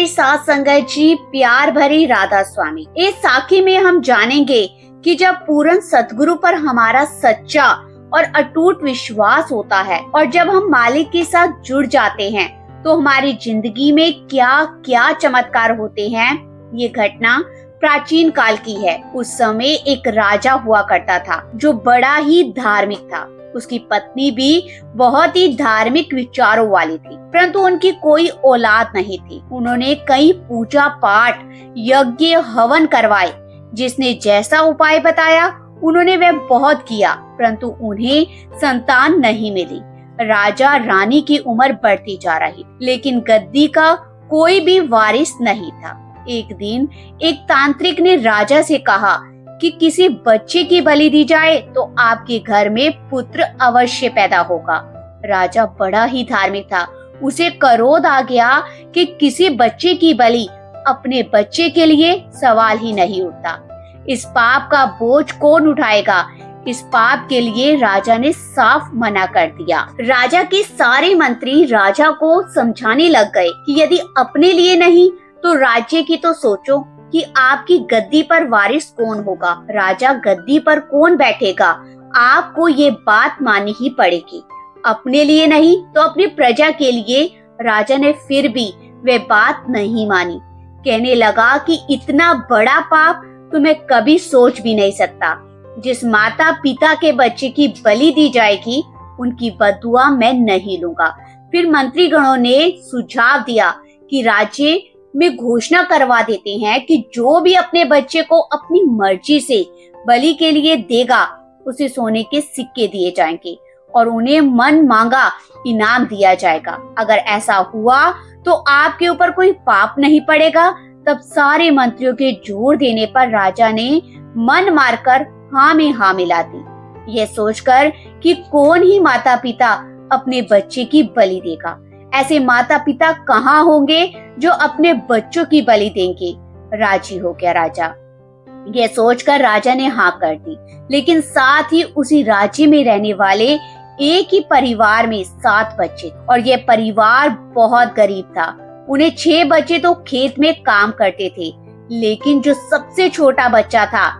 प्यारी साथ संगत जी, प्यार भरी राधा स्वामी। इस साखी में हम जानेंगे कि जब पूर्ण सतगुरु पर हमारा सच्चा और अटूट विश्वास होता है और जब हम मालिक के साथ जुड़ जाते हैं तो हमारी जिंदगी में क्या क्या चमत्कार होते हैं। ये घटना प्राचीन काल की है। उस समय एक राजा हुआ करता था जो बड़ा ही धार्मिक था। उसकी पत्नी भी बहुत ही धार्मिक विचारों वाली थी, परंतु उनकी कोई औलाद नहीं थी। उन्होंने कई पूजा पाठ, यज्ञ, हवन करवाए। जिसने जैसा उपाय बताया उन्होंने वह बहुत किया, परंतु उन्हें संतान नहीं मिली। राजा रानी की उम्र बढ़ती जा रही, लेकिन गद्दी का कोई भी वारिस नहीं था। एक दिन एक तांत्रिक ने राजा से कहा कि किसी बच्चे की बलि दी जाए तो आपके घर में पुत्र अवश्य पैदा होगा। राजा बड़ा ही धार्मिक था। उसे क्रोध आ गया कि किसी बच्चे की बलि अपने बच्चे के लिए सवाल ही नहीं उठता। इस पाप का बोझ कौन उठाएगा। इस पाप के लिए राजा ने साफ मना कर दिया। राजा के सारे मंत्री राजा को समझाने लग गए कि यदि अपने लिए नहीं तो राज्य की तो सोचो कि आपकी गद्दी पर वारिस कौन होगा, राजा गद्दी पर कौन बैठेगा। आपको ये बात माननी ही पड़ेगी, अपने लिए नहीं तो अपनी प्रजा के लिए। राजा ने फिर भी वे बात नहीं मानी। कहने लगा कि इतना बड़ा पाप तो मैं कभी सोच भी नहीं सकता। जिस माता पिता के बच्चे की बलि दी जाएगी उनकी बददुआ मैं नहीं लूंगा। फिर मंत्रीगणों ने सुझाव दिया कि राज्य में घोषणा करवा देते हैं कि जो भी अपने बच्चे को अपनी मर्जी से बलि के लिए देगा उसे सोने के सिक्के दिए जाएंगे और उन्हें मन मांगा इनाम दिया जाएगा। अगर ऐसा हुआ तो आपके ऊपर कोई पाप नहीं पड़ेगा। तब सारे मंत्रियों के जोर देने पर राजा ने मन मारकर हाँ में हाँ मिला दी, ये सोचकर कि कौन ही माता पिता अपने बच्चे की बलि देगा। ऐसे माता पिता कहाँ होंगे जो अपने बच्चों की बलि देंगे। राजी हो गया राजा। यह सोचकर राजा ने हाँ कर दी, लेकिन साथ ही उसी राज्य में रहने वाले एक ही परिवार में 7 बच्चे और यह परिवार बहुत गरीब था। उन्हें 6 बच्चे तो खेत में काम करते थे, लेकिन जो सबसे छोटा बच्चा था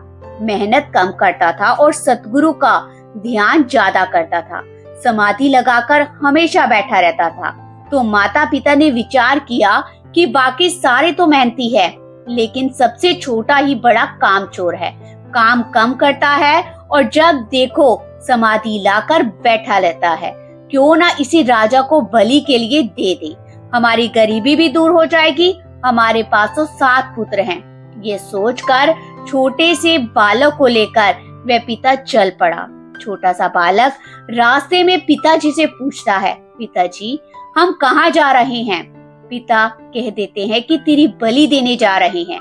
मेहनत कम करता था और सतगुरु का ध्यान ज्यादा करता था। समाधि लगाकर हमेशा बैठा रहता था। तो माता पिता ने विचार किया कि बाकी सारे तो मेहनती है, लेकिन सबसे छोटा ही बड़ा कामचोर है। काम कम करता है और जब देखो समाधि लाकर बैठा रहता है। क्यों ना इसी राजा को बलि के लिए दे दे, हमारी गरीबी भी दूर हो जाएगी। हमारे पास तो 7 पुत्र हैं। ये सोचकर छोटे से बालक को लेकर वह पिता चल पड़ा। छोटा सा बालक रास्ते में पिताजी से पूछता है, पिताजी हम कहाँ जा रहे हैं। पिता कह देते हैं कि तेरी बलि देने जा रहे हैं।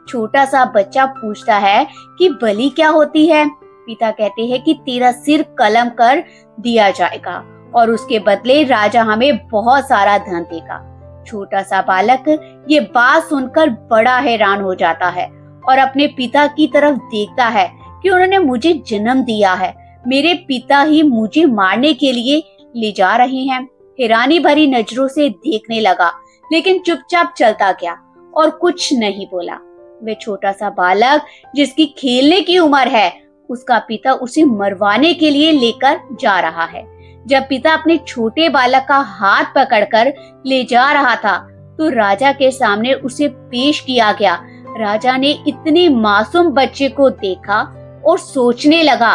छोटा सा बच्चा पूछता है कि बलि क्या होती है। पिता कहते हैं कि तेरा सिर कलम कर दिया जाएगा और उसके बदले राजा हमें बहुत सारा धन देगा। छोटा सा बालक ये बात सुनकर बड़ा हैरान हो जाता है और अपने पिता की तरफ देखता है कि उन्होंने मुझे जन्म दिया है, मेरे पिता ही मुझे मारने के लिए ले जा रहे हैं। हैरानी भरी नजरों से देखने लगा, लेकिन चुपचाप चलता गया और कुछ नहीं बोला। वे छोटा सा बालक जिसकी खेलने की उम्र है, उसका पिता उसे मरवाने के लिए लेकर जा रहा है। जब पिता अपने छोटे बालक का हाथ पकड़कर ले जा रहा था तो राजा के सामने उसे पेश किया गया। राजा ने इतने मासूम बच्चे को देखा और सोचने लगा,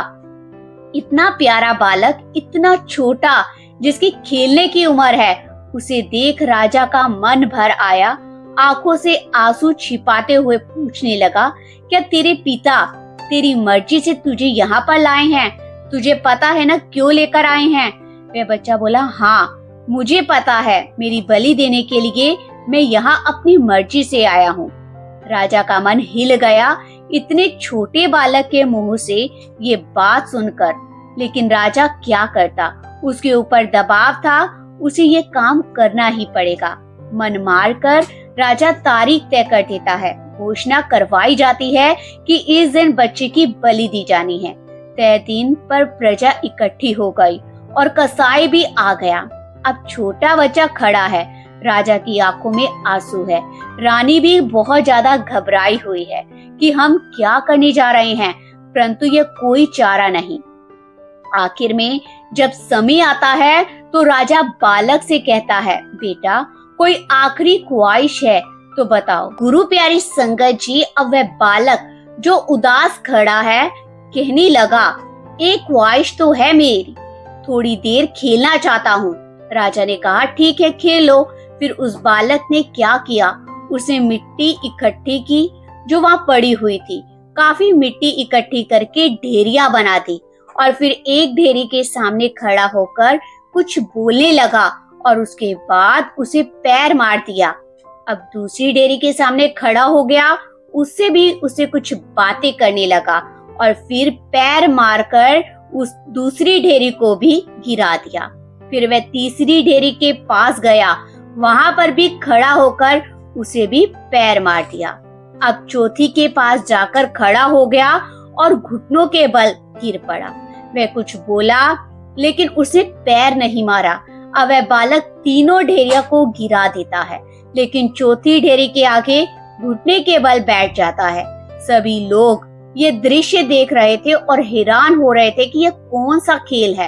इतना प्यारा बालक, इतना छोटा, जिसकी खेलने की उम्र है, उसे देख राजा का मन भर आया। आंखों से आंसू छिपाते हुए पूछने लगा, क्या तेरे पिता तेरी मर्जी से तुझे यहाँ पर लाए हैं? तुझे पता है ना क्यों लेकर आए हैं? वह बच्चा बोला, हाँ मुझे पता है, मेरी बलि देने के लिए मैं यहाँ अपनी मर्जी से आया हूँ। राजा का मन हिल गया इतने छोटे बालक के मुंह से ये बात सुनकर, लेकिन राजा क्या करता, उसके ऊपर दबाव था, उसे ये काम करना ही पड़ेगा। मन मार कर राजा तारीख तय कर देता है। घोषणा करवाई जाती है कि इस दिन बच्चे की बलि दी जानी है। तय दिन पर प्रजा इकट्ठी हो गई और कसाई भी आ गया। अब छोटा बच्चा खड़ा है, राजा की आंखों में आंसू है। रानी भी बहुत ज्यादा घबराई हुई है कि हम क्या करने जा रहे हैं, परंतु ये कोई चारा नहीं। आखिर में जब समय आता है तो राजा बालक से कहता है, बेटा कोई आखिरी ख्वाहिश है तो बताओ। गुरु प्यारी संगत जी, अब वह बालक जो उदास खड़ा है कहने लगा, एक ख्वाहिश तो है मेरी, थोड़ी देर खेलना चाहता हूँ। राजा ने कहा, ठीक है खेल लो। फिर उस बालक ने क्या किया, उसने मिट्टी इकट्ठी की जो वहाँ पड़ी हुई थी। काफी मिट्टी इकट्ठी करके ढेरिया बना दी और फिर एक ढेरी के सामने खड़ा होकर कुछ बोलने लगा और उसके बाद उसे पैर मार दिया। अब दूसरी ढेरी के सामने खड़ा हो गया, उससे भी उसे कुछ बातें करने लगा और फिर पैर मारकर उस दूसरी ढेरी को भी गिरा दिया। फिर वह तीसरी ढेरी के पास गया, वहां पर भी खड़ा होकर उसे भी पैर मार दिया। अब चौथी के पास जाकर खड़ा हो गया और घुटनों के बल गिर पड़ा। वह कुछ बोला लेकिन उसे पैर नहीं मारा। अब वह बालक तीनों ढेरिया को गिरा देता है, लेकिन चौथी ढेरी के आगे घुटने के बल बैठ जाता है। सभी लोग ये दृश्य देख रहे थे और हैरान हो रहे थे कि यह कौन सा खेल है।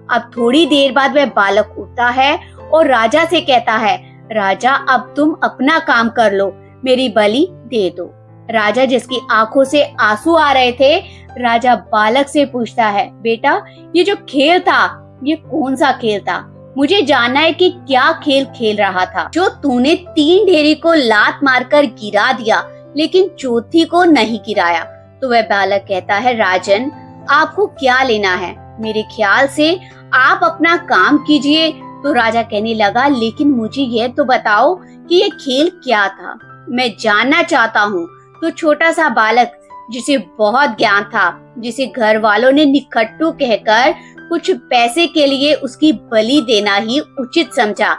अब थोड़ी देर बाद वह बालक उठता है और राजा से कहता है, राजा अब तुम अपना काम कर लो, मेरी बलि दे दो। राजा, जिसकी आंखों से आंसू आ रहे थे, राजा बालक से पूछता है, बेटा ये जो खेल था ये कौन सा खेल था? मुझे जानना है कि क्या खेल खेल रहा था जो तूने तीन ढेरी को लात मारकर गिरा दिया लेकिन चौथी को नहीं गिराया। तो वह बालक कहता है, राजन आपको क्या लेना है, मेरे ख्याल से आप अपना काम कीजिए। तो राजा कहने लगा, लेकिन मुझे यह तो बताओ कि ये खेल क्या था, मैं जानना चाहता हूँ। तो छोटा सा बालक जिसे बहुत ज्ञान था, जिसे घर वालों ने निखट्टू कहकर कुछ पैसे के लिए उसकी बलि देना ही उचित समझा,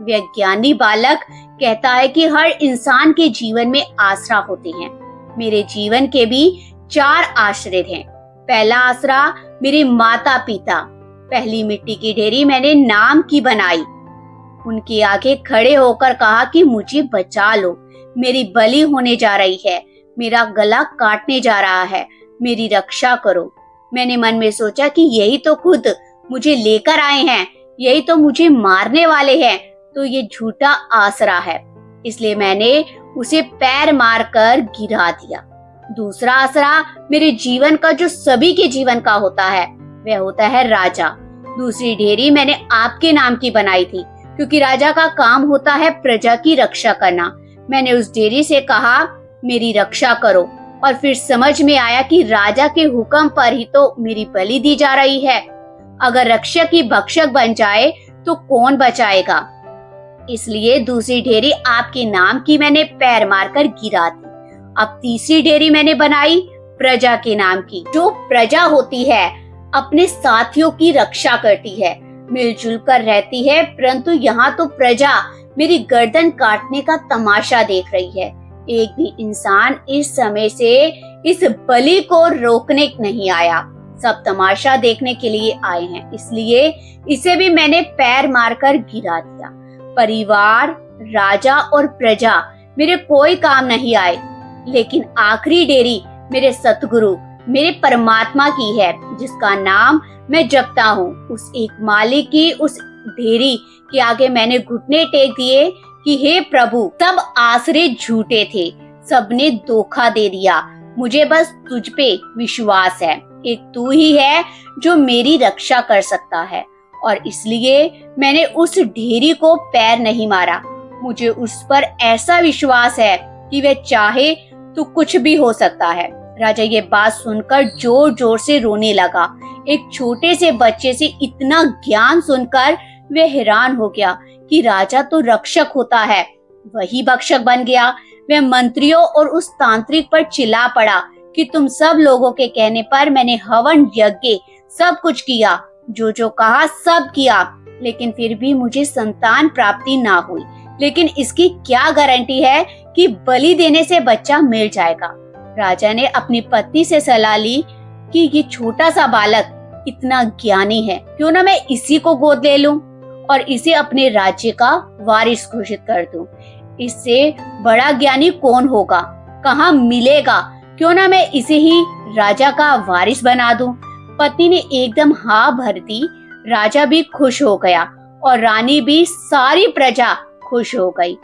वह ज्ञानी बालक कहता है कि हर इंसान के जीवन में आसरा होते हैं। मेरे जीवन के भी 4 आश्रय हैं। पहला आसरा मेरे माता पिता। पहली मिट्टी की ढेरी मैंने नाम की बनाई, उनके आगे खड़े होकर कहा कि मुझे बचा लो, मेरी बलि होने जा रही है, मेरा गला काटने जा रहा है, मेरी रक्षा करो। मैंने मन में सोचा कि यही तो खुद मुझे लेकर आए हैं, यही तो मुझे मारने वाले हैं, तो ये झूठा आसरा है, इसलिए मैंने उसे पैर मारकर गिरा दिया। दूसरा आसरा मेरे जीवन का जो सभी के जीवन का होता है, वह होता है राजा। दूसरी ढेरी मैंने आपके नाम की बनाई थी, क्योंकि राजा का काम होता है प्रजा की रक्षा करना। मैंने उस ढेरी से कहा, मेरी रक्षा करो, और फिर समझ में आया कि राजा के हुक्म पर ही तो मेरी बलि दी जा रही है। अगर रक्षक ही भक्षक बन जाए तो कौन बचाएगा? इसलिए दूसरी ढेरी आपके नाम की मैंने पैर मारकर गिरा दी। अब तीसरी ढेरी मैंने बनाई प्रजा के नाम की। जो प्रजा होती है अपने साथियों की रक्षा करती है, मिलजुल कर रहती है, परंतु यहाँ तो प्रजा मेरी गर्दन काटने का तमाशा देख रही है। एक भी इंसान इस समय से इस बलि को रोकने नहीं आया, सब तमाशा देखने के लिए आए हैं, इसलिए इसे भी मैंने पैर मारकर गिरा दिया। परिवार, राजा और प्रजा मेरे कोई काम नहीं आए, लेकिन आखिरी डेरी मेरे सतगुरु, मेरे परमात्मा की है, जिसका नाम मैं जपता हूँ। उस एक मालिक की उस ढेरी के आगे मैंने घुटने टेक दिए कि हे प्रभु, सब आसरे झूठे थे, सबने धोखा दे दिया, मुझे बस तुझ पे विश्वास है, एक तू ही है जो मेरी रक्षा कर सकता है, और इसलिए मैंने उस ढेरी को पैर नहीं मारा। मुझे उस पर ऐसा विश्वास है कि वह चाहे तो कुछ भी हो सकता है। राजा ये बात सुनकर जोर जोर से रोने लगा। एक छोटे से बच्चे से इतना ज्ञान सुनकर वह हैरान हो गया कि राजा तो रक्षक होता है, वही भक्षक बन गया। वह मंत्रियों और उस तांत्रिक पर चिल्ला पड़ा कि तुम सब लोगों के कहने पर मैंने हवन यज्ञ सब कुछ किया, जो जो कहा सब किया, लेकिन फिर भी मुझे संतान प्राप्ति ना हुई। लेकिन इसकी क्या गारंटी है कि बलि देने से बच्चा मिल जाएगा? राजा ने अपनी पत्नी से सलाह ली कि ये छोटा सा बालक इतना ज्ञानी है, क्यों ना मैं इसी को गोद ले लूं और इसे अपने राज्य का वारिस घोषित कर दूं। इससे बड़ा ज्ञानी कौन होगा, कहाँ मिलेगा, क्यों ना मैं इसे ही राजा का वारिस बना दूं। पत्नी ने एकदम हाँ भर दी। राजा भी खुश हो गया और रानी भी, सारी प्रजा खुश हो गई।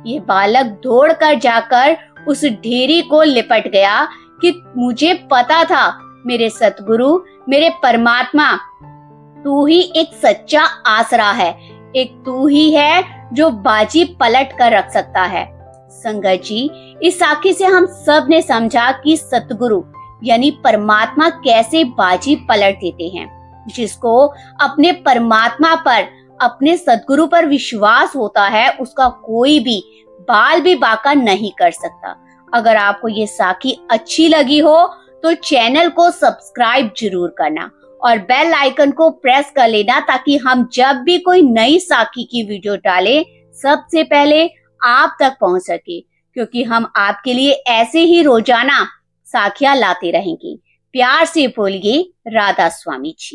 ये बालक दौड़कर जाकर उस ढेरी को लिपट गया कि मुझे पता था मेरे सतगुरु, मेरे परमात्मा, तू ही एक सच्चा आसरा है, एक तू ही है जो बाजी पलट कर रख सकता है। संगत जी, इस साखी से हम सब ने समझा कि सतगुरु यानी परमात्मा कैसे बाजी पलट देते हैं। जिसको अपने परमात्मा पर, अपने सतगुरु पर विश्वास होता है, उसका कोई भी बाल भी बांका नहीं कर सकता। अगर आपको ये साखी अच्छी लगी हो तो चैनल को सब्सक्राइब जरूर करना और बेल आइकन को प्रेस कर लेना, ताकि हम जब भी कोई नई साखी की वीडियो डालें सबसे पहले आप तक पहुंच सके, क्योंकि हम आपके लिए ऐसे ही रोजाना साखियां लाते रहेंगे। प्यार से बोलिए राधा स्वामी जी।